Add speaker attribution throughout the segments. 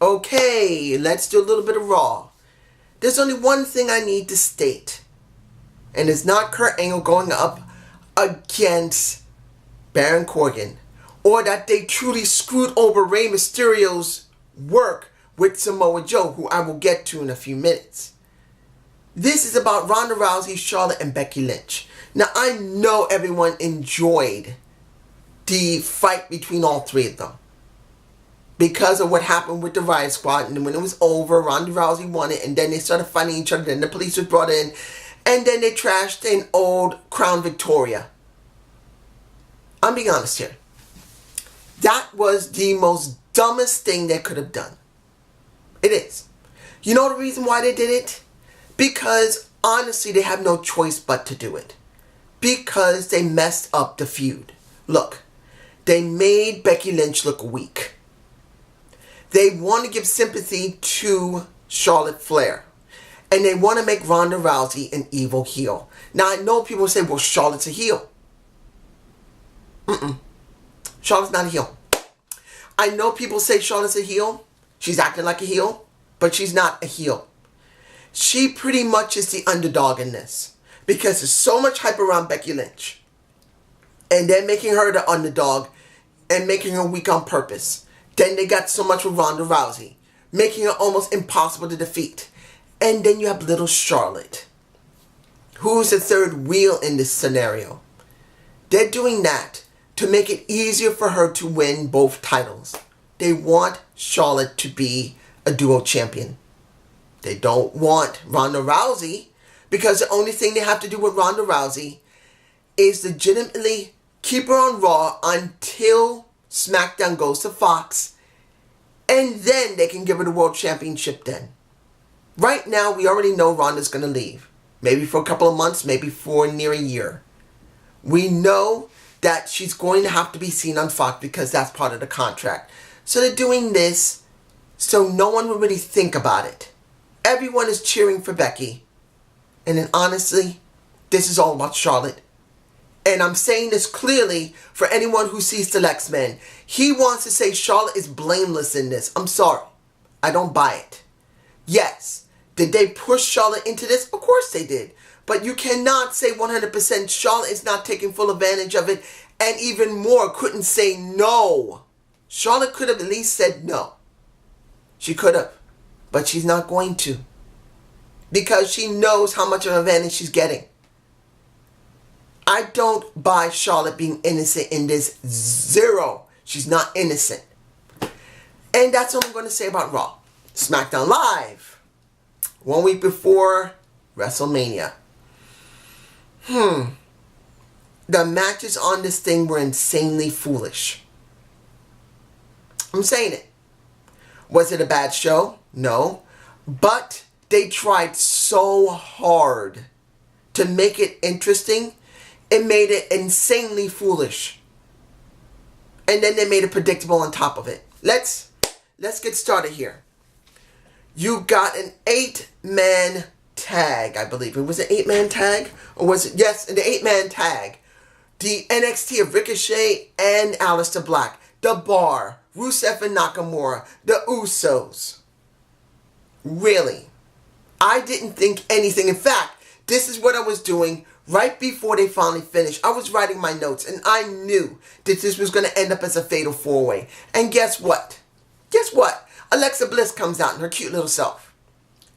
Speaker 1: Okay, let's do a little bit of Raw. There's only one thing I need to state. And it's not Kurt Angle going up against Baron Corbin. Or that they truly screwed over Rey Mysterio's work with Samoa Joe, who I will get to in a few minutes. This is about Ronda Rousey, Charlotte, and Becky Lynch. Now, I know everyone enjoyed the fight between all three of them because of what happened with the Riot Squad. And when it was over, Ronda Rousey won it, and then they started fighting each other. Then the police was brought in, and then they trashed an old Crown Victoria. I'm being honest here. That was the most dumbest thing they could have done. It is. You know the reason why they did it? Because honestly, they have no choice but to do it. Because they messed up the feud. Look, they made Becky Lynch look weak. They want to give sympathy to Charlotte Flair. And they want to make Ronda Rousey an evil heel. Now, I know people say, well, Charlotte's a heel. Charlotte's not a heel. I know people say Charlotte's a heel. She's acting like a heel. But she's not a heel. She pretty much is the underdog in this. Because there's so much hype around Becky Lynch. And they're making her the underdog. And making her weak on purpose. Then they got so much with Ronda Rousey. Making her almost impossible to defeat. And then you have little Charlotte. Who's the third wheel in this scenario. They're doing that to make it easier for her to win both titles. They want Charlotte to be a duo champion. They don't want Ronda Rousey because the only thing they have to do with Ronda Rousey is legitimately keep her on Raw until Smackdown goes to Fox, and then they can give her the World Championship then. Right now, we already know Ronda's going to leave. Maybe for a couple of months, maybe for near a year. We know that she's going to have to be seen on Fox because that's part of the contract. So they're doing this so no one will really think about it. Everyone is cheering for Becky. And then honestly, this is all about Charlotte. And I'm saying this clearly for anyone who sees the X-Men. He wants to say Charlotte is blameless in this. I'm sorry. I don't buy it. Yes. Did they push Charlotte into this? Of course they did. But you cannot say 100% Charlotte is not taking full advantage of it. And even more, couldn't say no. Charlotte could have at least said no. She could have. But she's not going to. Because she knows how much of an advantage she's getting. I don't buy Charlotte being innocent in this. Zero. She's not innocent. And that's what I'm going to say about Raw. Smackdown Live. 1 week before WrestleMania. The matches on this thing were insanely foolish. I'm saying it. Was it a bad show? No. But they tried so hard to make it interesting. It made it insanely foolish. And then they made it predictable on top of it. Let's get started here. You got an 8-man tag, I believe. It was an 8-man tag? Or was it? Yes, an 8-man tag. The NXT of Ricochet and Aleister Black. The Bar. Rusev and Nakamura. The Usos. Really? I didn't think anything. In fact, this is what I was doing right before they finally finished. I was writing my notes and I knew that this was going to end up as a fatal 4-way. And guess what? Guess what? Alexa Bliss comes out in her cute little self.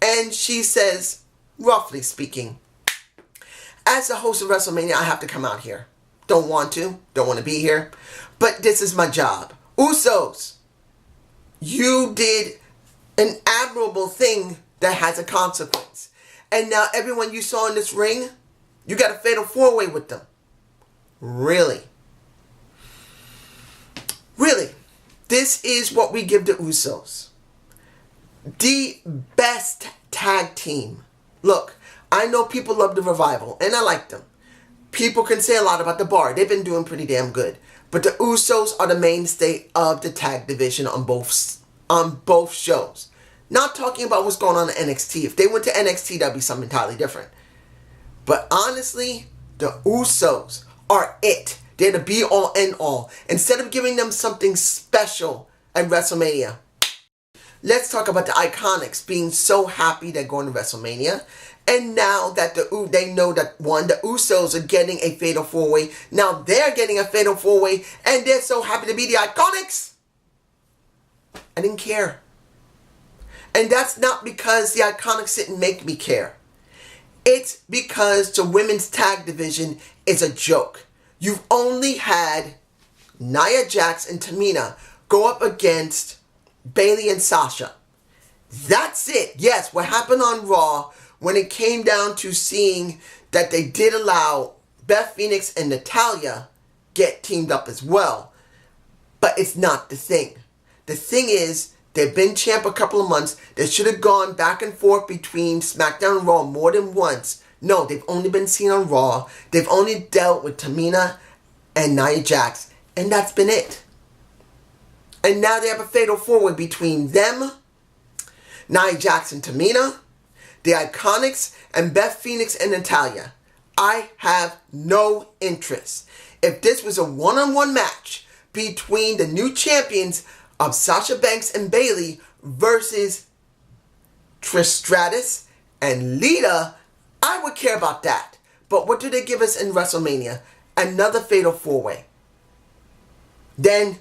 Speaker 1: And she says, roughly speaking, as the host of WrestleMania, I have to come out here. Don't want to be here. But this is my job. Usos, you did an admirable thing that has a consequence. And now everyone you saw in this ring, you got a fatal 4-way with them. Really? Really? This is what we give the Usos. The best tag team. Look, I know people love the Revival, and I like them. People can say a lot about the Bar. They've been doing pretty damn good. But the Usos are the mainstay of the tag division on both shows. Not talking about what's going on in NXT. If they went to NXT, that'd be something entirely different. But honestly, the Usos are it. They're the be-all, end-all. Instead of giving them something special at WrestleMania, let's talk about the Iconics being so happy they're going to WrestleMania. And now that they know that, one, the Usos are getting a Fatal 4-Way. Now they're getting a Fatal 4-Way, and they're so happy to be the Iconics. I didn't care. And that's not because the Iconics didn't make me care. It's because the women's tag division is a joke. You've only had Nia Jax and Tamina go up against Bayley and Sasha. That's it. Yes, what happened on Raw when it came down to seeing that they did allow Beth Phoenix and Natalya get teamed up as well. But it's not the thing. The thing is, they've been champ a couple of months. They should have gone back and forth between SmackDown and Raw more than once. No, they've only been seen on Raw. They've only dealt with Tamina and Nia Jax. And that's been it. And now they have a Fatal 4-Way between them, Nia Jax and Tamina, the Iconics, and Beth Phoenix and Natalya. I have no interest. If this was a one-on-one match between the new champions of Sasha Banks and Bayley versus Trish Stratus and Lita, I would care about that. But what do they give us in WrestleMania? Another Fatal 4-Way. Then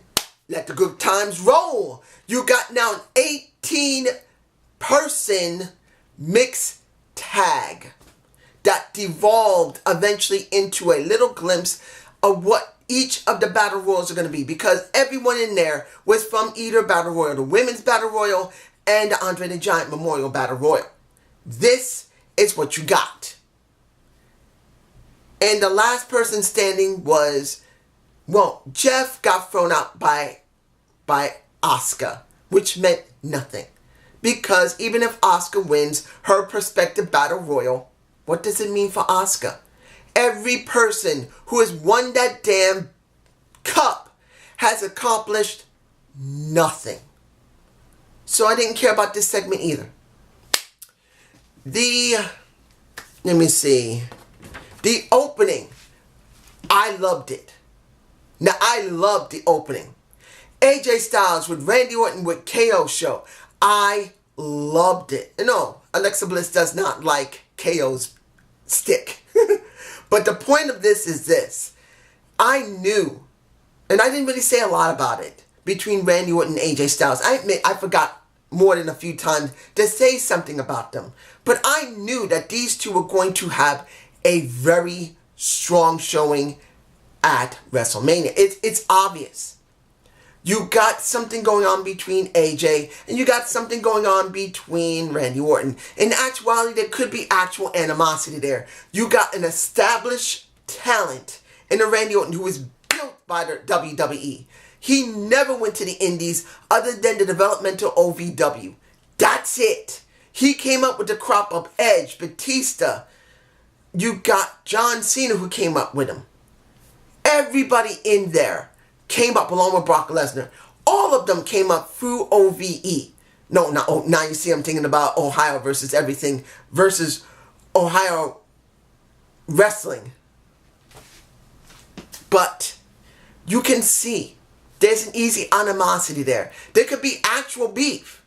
Speaker 1: let the good times roll. You got now an 18-person mixed tag that devolved eventually into a little glimpse of what each of the Battle Royals are going to be, because everyone in there was from either Battle Royal, the Women's Battle Royal and the Andre the Giant Memorial Battle Royal. This is what you got. And the last person standing was, well, Jeff got thrown out by Asuka, which meant nothing. Because even if Asuka wins her prospective Battle Royal, what does it mean for Asuka? Every person who has won that damn cup has accomplished nothing. So I didn't care about this segment either. Let me see. The opening, I loved it. Now, I loved the opening. AJ Styles with Randy Orton with KO show. I loved it. No, Alexa Bliss does not like KO's stick. But the point of this is this. I knew, and I didn't really say a lot about it, between Randy Orton and AJ Styles. I admit I forgot more than a few times to say something about them. But I knew that these two were going to have a very strong showing at WrestleMania. It's obvious. You got something going on between AJ and you got something going on between Randy Orton. In actuality, there could be actual animosity there. You got an established talent in a Randy Orton who was built by the WWE. He never went to the Indies other than the developmental OVW. That's it. He came up with the crop of Edge, Batista. You got John Cena who came up with him. Everybody in there came up along with Brock Lesnar. All of them came up through OVE. No, now you see I'm thinking about Ohio versus everything versus Ohio wrestling. But you can see there's an easy animosity there. There could be actual beef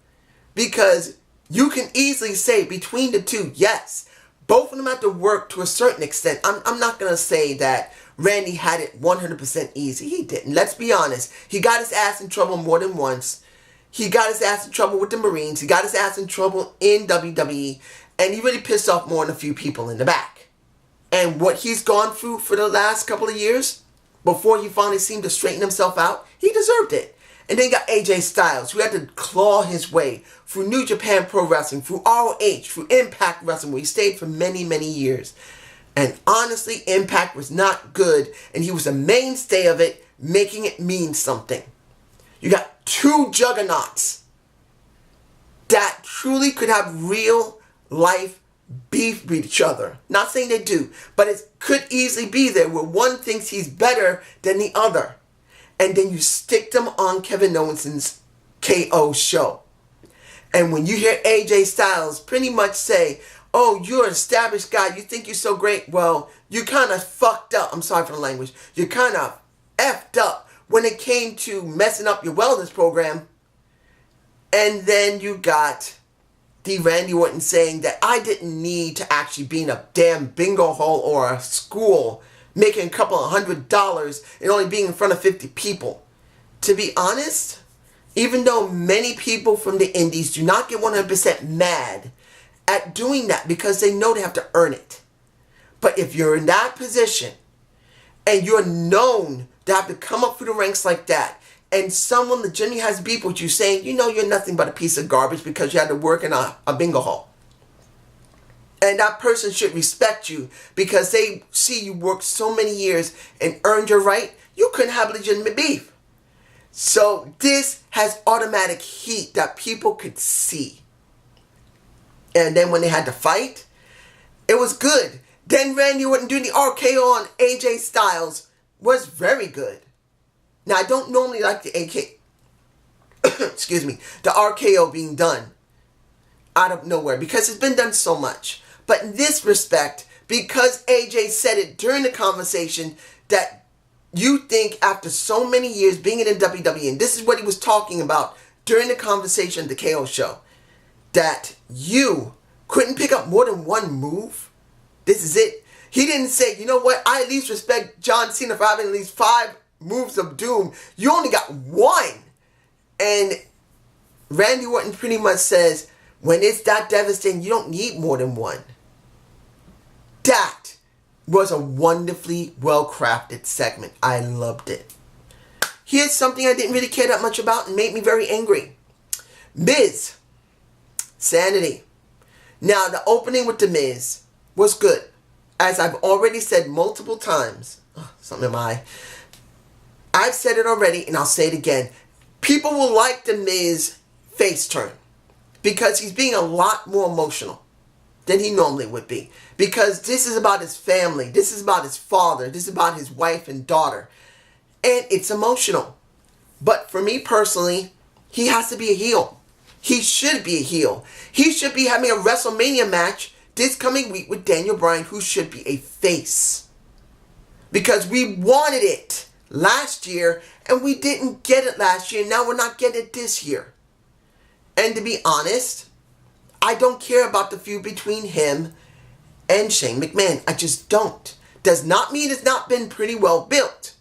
Speaker 1: because you can easily say between the two, yes, both of them have to work to a certain extent. I'm not going to say that Randy had it 100% easy. He didn't. Let's be honest. He got his ass in trouble more than once. He got his ass in trouble with the Marines. He got his ass in trouble in WWE. And he really pissed off more than a few people in the back. And what he's gone through for the last couple of years, before he finally seemed to straighten himself out, he deserved it. And then you got AJ Styles, who had to claw his way through New Japan Pro Wrestling, through ROH, through Impact Wrestling, where he stayed for many, many years. And honestly, Impact was not good, and he was a mainstay of it, making it mean something. You got two juggernauts that truly could have real life beef with each other. Not saying they do, but it could easily be there where one thinks he's better than the other. And then you stick them on Kevin Owens's KO show. And when you hear AJ Styles pretty much say, oh, you're an established guy, you think you're so great, well, you kind of fucked up. I'm sorry for the language. You kind of effed up when it came to messing up your wellness program. And then you got the Randy Orton saying that I didn't need to actually be in a damn bingo hall or a school making a couple of $100 and only being in front of 50 people. To be honest, even though many people from the indies do not get 100% mad at doing that because they know they have to earn it. But if you're in that position and you're known to have to come up through the ranks like that, and someone legitimately has beef with you saying, you know, you're nothing but a piece of garbage because you had to work in a bingo hall. And that person should respect you because they see you worked so many years and earned your right. You couldn't have legitimate beef. So this has automatic heat that people could see. And then when they had to fight, it was good. Then Randy Orton doing the RKO on AJ Styles was very good. Now, I don't normally like the excuse me, the RKO being done out of nowhere because it's been done so much. But in this respect, because AJ said it during the conversation that you think after so many years being in the WWE, and this is what he was talking about during the conversation of the KO show, that you couldn't pick up more than one move. This is it. He didn't say, you know what, I at least respect John Cena for having at least 5 moves of doom. You only got 1. And Randy Orton pretty much says, when it's that devastating, you don't need more than 1. That was a wonderfully well-crafted segment. I loved it. Here's something I didn't really care that much about and made me very angry. Miz. Sanity. Now, the opening with The Miz was good. As I've already said multiple times. Something in my eye. I've said it already and I'll say it again. People will like The Miz face turn because he's being a lot more emotional than he normally would be. Because this is about his family. This is about his father. This is about his wife and daughter. And it's emotional. But for me personally, he has to be a heel. He should be a heel. He should be having a WrestleMania match this coming week with Daniel Bryan, who should be a face. Because we wanted it last year, and we didn't get it last year. Now we're not getting it this year. And to be honest, I don't care about the feud between him and Shane McMahon. I just don't. Does not mean it's not been pretty well built.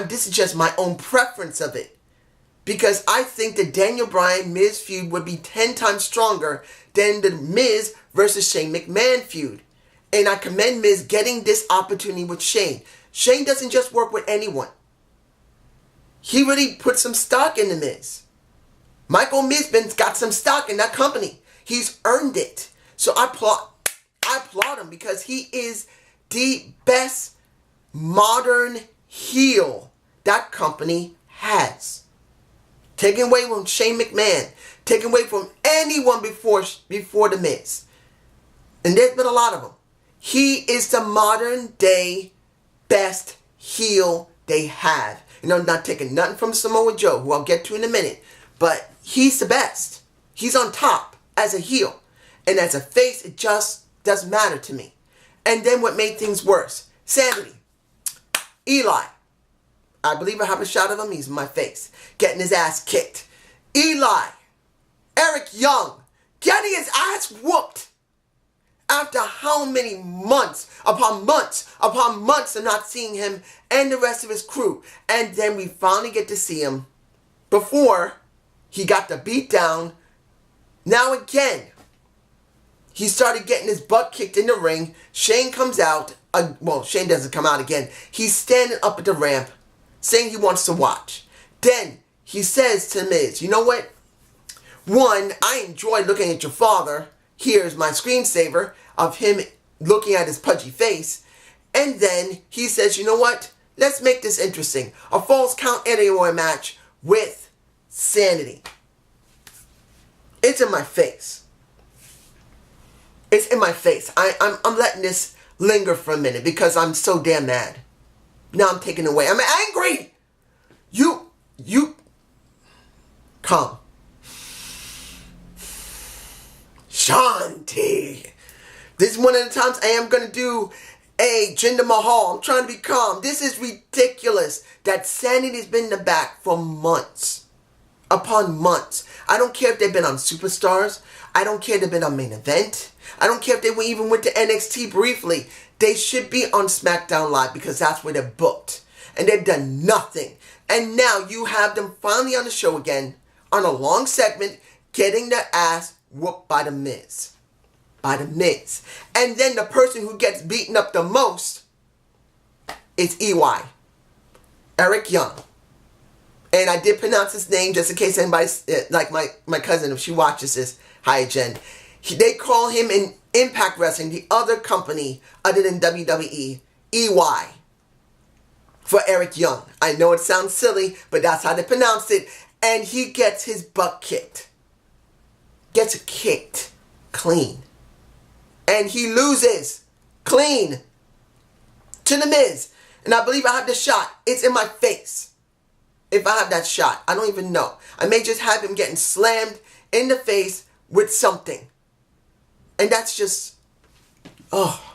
Speaker 1: This is just my own preference of it. Because I think the Daniel Bryan-Miz feud would be 10 times stronger than the Miz versus Shane McMahon feud. And I commend Miz getting this opportunity with Shane. Shane doesn't just work with anyone. He really put some stock in the Miz. Michael Mizben's got some stock in that company. He's earned it. So I applaud him because he is the best modern heel that company has. Taken away from Shane McMahon. Taken away from anyone before the Miz. And there's been a lot of them. He is the modern day best heel they have. And I'm not taking nothing from Samoa Joe, who I'll get to in a minute. But he's the best. He's on top as a heel. And as a face, it just doesn't matter to me. And then what made things worse? Sanity. Eli. I believe I have a shot of him. He's in my face. Getting his ass kicked. Eli. Eric Young. Getting his ass whooped. After how many months upon months upon months of not seeing him and the rest of his crew. And then we finally get to see him before he got the beat down. Now again, he started getting his butt kicked in the ring. Shane comes out. Well, Shane doesn't come out again. He's standing up at the ramp saying he wants to watch. Then he says to Miz, you know what? One, I enjoy looking at your father. Here's my screensaver of him looking at his pudgy face. And then he says, you know what? Let's make this interesting. A Falls Count Anywhere match with Sanity. It's in my face. It's in my face. I'm letting this linger for a minute because I'm so damn mad. Now I'm taken away. I'm angry. You come. Shanti. This is one of the times I am going to do a Jinder Mahal. I'm trying to be calm. This is ridiculous that Sanity's been in the back for months upon months. I don't care if they've been on Superstars. I don't care if they've been on Main Event. I don't care if they even went to NXT briefly. They should be on Smackdown Live because that's where they're booked. And they've done nothing. And now you have them finally on the show again, on a long segment, getting their ass whooped by The Miz. By The Miz. And then the person who gets beaten up the most is EY. Eric Young. And I did pronounce his name just in case anybody, like my cousin, if she watches this, hi Jen. They call him in Impact Wrestling, the other company other than WWE, EY. For Eric Young. I know it sounds silly, but that's how they pronounce it. And he gets his butt kicked. Gets it kicked. Clean. And he loses. Clean. To The Miz. And I believe I have the shot. It's in my face. If I have that shot. I don't even know. I may just have him getting slammed in the face with something. And that's just... oh.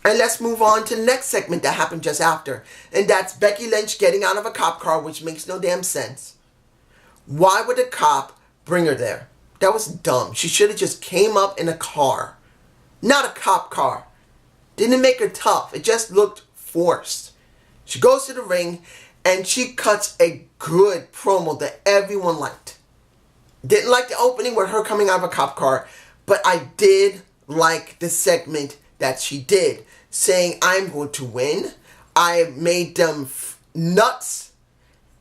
Speaker 1: And let's move on to the next segment that happened just after. And that's Becky Lynch getting out of a cop car, which makes no damn sense. Why would a cop bring her there? That was dumb. She should have just came up in a car. Not a cop car. Didn't make her tough. It just looked forced. She goes to the ring and she cuts a good promo that everyone liked. Didn't like the opening with her coming out of a cop car, but I did like the segment that she did, saying, I'm going to win. I made them nuts,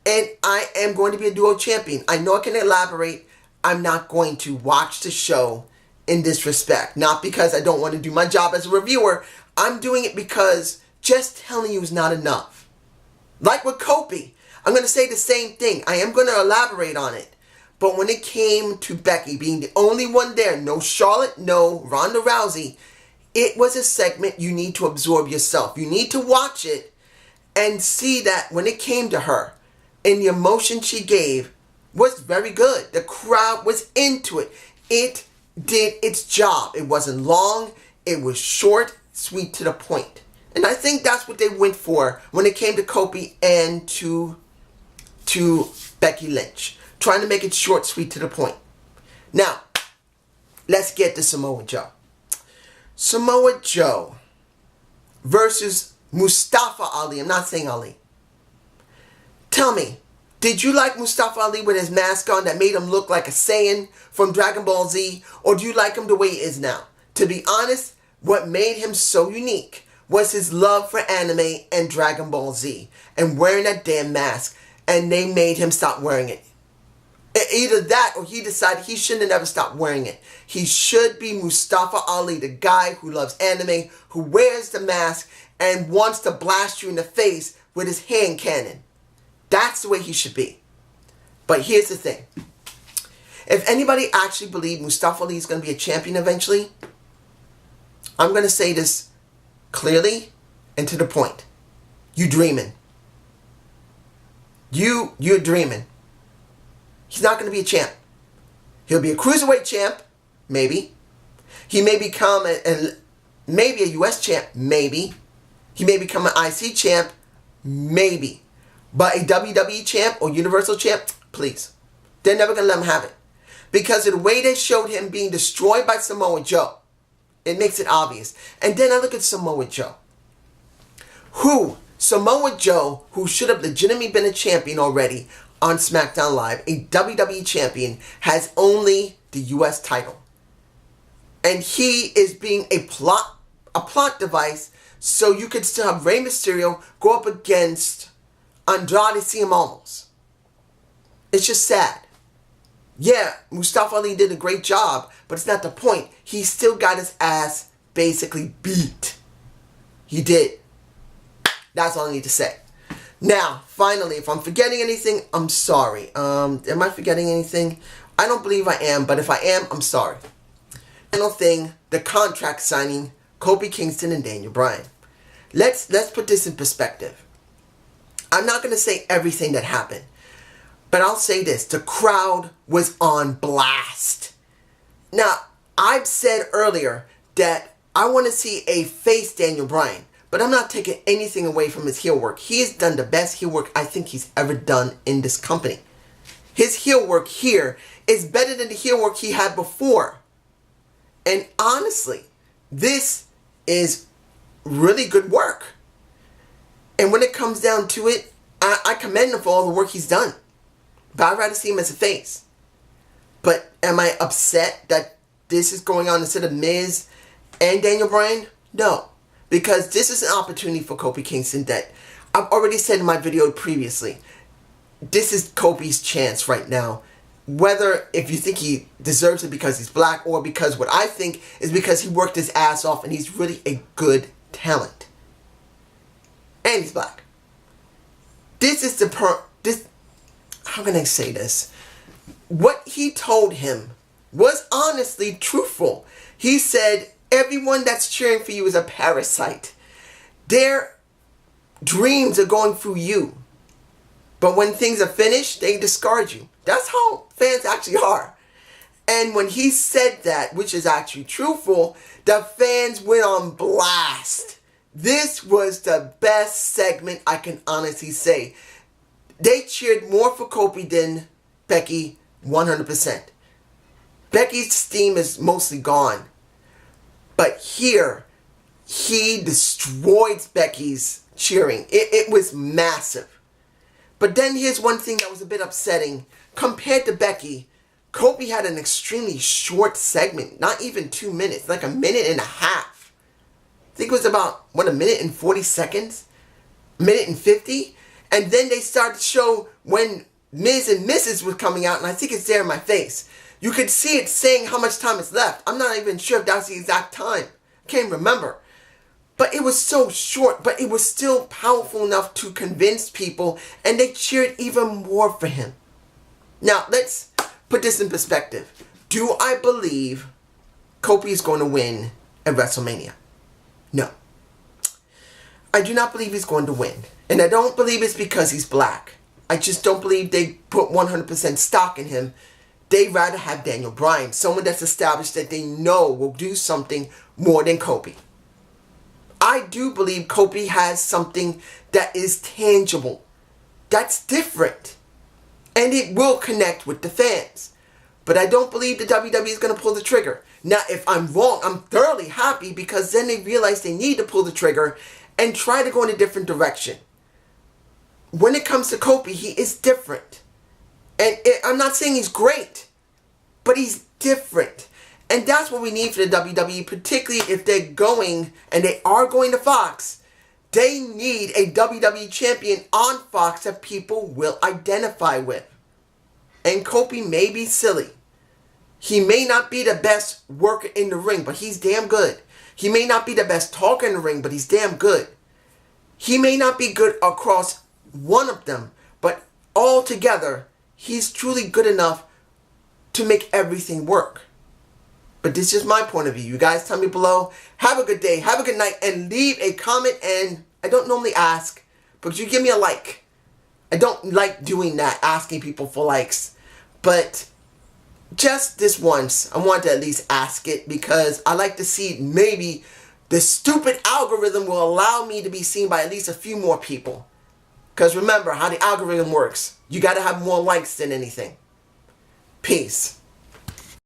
Speaker 1: and I am going to be a duo champion. I know I can elaborate. I'm not going to watch the show in this respect. Not because I don't want to do my job as a reviewer. I'm doing it because just telling you is not enough. Like with Kofi, I'm going to say the same thing. I am going to elaborate on it. But when it came to Becky being the only one there, no Charlotte, no Ronda Rousey, it was a segment you need to absorb yourself. You need to watch it and see that when it came to her and the emotion she gave was very good. The crowd was into it. It did its job. It wasn't long. It was short, sweet, to the point. And I think that's what they went for when it came to Kofi and to Becky Lynch. Trying to make it short, sweet, to the point. Now, let's get to Samoa Joe. Samoa Joe versus Mustafa Ali. I'm not saying Ali. Tell me, did you like Mustafa Ali with his mask on that made him look like a Saiyan from Dragon Ball Z? Or do you like him the way he is now? To be honest, what made him so unique was his love for anime and Dragon Ball Z. And wearing that damn mask. And they made him stop wearing it. Either that or he decided he shouldn't have never stopped wearing it. He should be Mustafa Ali, the guy who loves anime, who wears the mask and wants to blast you in the face with his hand cannon. That's the way he should be. But here's the thing. If anybody actually believed Mustafa Ali is going to be a champion eventually, I'm going to say this clearly and to the point. You dreaming. You're dreaming. He's not going to be a champ. He'll be a cruiserweight champ, maybe. He may become maybe a U.S. champ, maybe. He may become an IC champ, maybe. But a WWE champ or Universal champ, please. They're never going to let him have it. Because of the way they showed him being destroyed by Samoa Joe, it makes it obvious. And then I look at Samoa Joe. Samoa Joe, who should have legitimately been a champion already, on Smackdown Live, a WWE champion, has only the U.S. title. And he is being a plot device so you could still have Rey Mysterio go up against Andrade Cien Almas. It's just sad. Yeah, Mustafa Ali did a great job, but it's not the point. He still got his ass basically beat. He did. That's all I need to say. Now, finally, if I'm forgetting anything, I'm sorry. Am I forgetting anything? I don't believe I am, but if I am, I'm sorry. Final thing, the contract signing, Kofi Kingston and Daniel Bryan. Let's put this in perspective. I'm not going to say everything that happened, but I'll say this. The crowd was on blast. Now, I've said earlier that I want to see a face Daniel Bryan, But I'm not taking anything away from his heel work. He has done the best heel work I think he's ever done in this company. His heel work here is better than the heel work he had before. And honestly, this is really good work. And when it comes down to it, I commend him for all the work he's done. But I'd rather see him as a face. But am I upset that this is going on instead of Miz and Daniel Bryan? No. Because this is an opportunity for Kofi Kingston that I've already said in my video previously. This is Kofi's chance right now. Whether if you think he deserves it because he's black or because what I think is because he worked his ass off and he's really a good talent. And he's black. This is how can I say this? What he told him was honestly truthful. He said, everyone that's cheering for you is a parasite. Their dreams are going through you. But when things are finished, they discard you. That's how fans actually are. And when he said that, which is actually truthful, the fans went on blast. This was the best segment I can honestly say. They cheered more for Kofi than Becky, 100%. Becky's steam is mostly gone. But here, he destroyed Becky's cheering. It was massive. But then here's one thing that was a bit upsetting. Compared to Becky, Kofi had an extremely short segment. Not even 2 minutes. Like a minute and a half. I think it was about, a minute and 40 seconds? A minute and 50? And then they started to show when Miz and Mrs. was coming out. And I think it's there in my face. You could see it saying how much time is left. I'm not even sure if that's the exact time. I can't remember. But it was so short, but it was still powerful enough to convince people, and they cheered even more for him. Now, let's put this in perspective. Do I believe Kofi is going to win at WrestleMania? No. I do not believe he's going to win. And I don't believe it's because he's black. I just don't believe they put 100% stock in him. They'd rather have Daniel Bryan, someone that's established that they know will do something more than Kofi. I do believe Kofi has something that is tangible. That's different. And it will connect with the fans. But I don't believe the WWE is going to pull the trigger. Now, if I'm wrong, I'm thoroughly happy because then they realize they need to pull the trigger and try to go in a different direction. When it comes to Kofi, he is different. And I'm not saying he's great, but he's different. And that's what we need for the WWE, particularly if they're going, and they are going to Fox. They need a WWE champion on Fox that people will identify with. And Kofi may be silly. He may not be the best worker in the ring, but he's damn good. He may not be the best talker in the ring, but he's damn good. He may not be good across one of them, but all together, he's truly good enough to make everything work. But this is my point of view. You guys tell me below. Have a good day. Have a good night. And leave a comment. And I don't normally ask, but you give me a like. I don't like doing that, asking people for likes. But just this once, I want to at least ask it because I like to see maybe the stupid algorithm will allow me to be seen by at least a few more people. Because remember how the algorithm works. You got to have more likes than anything. Peace.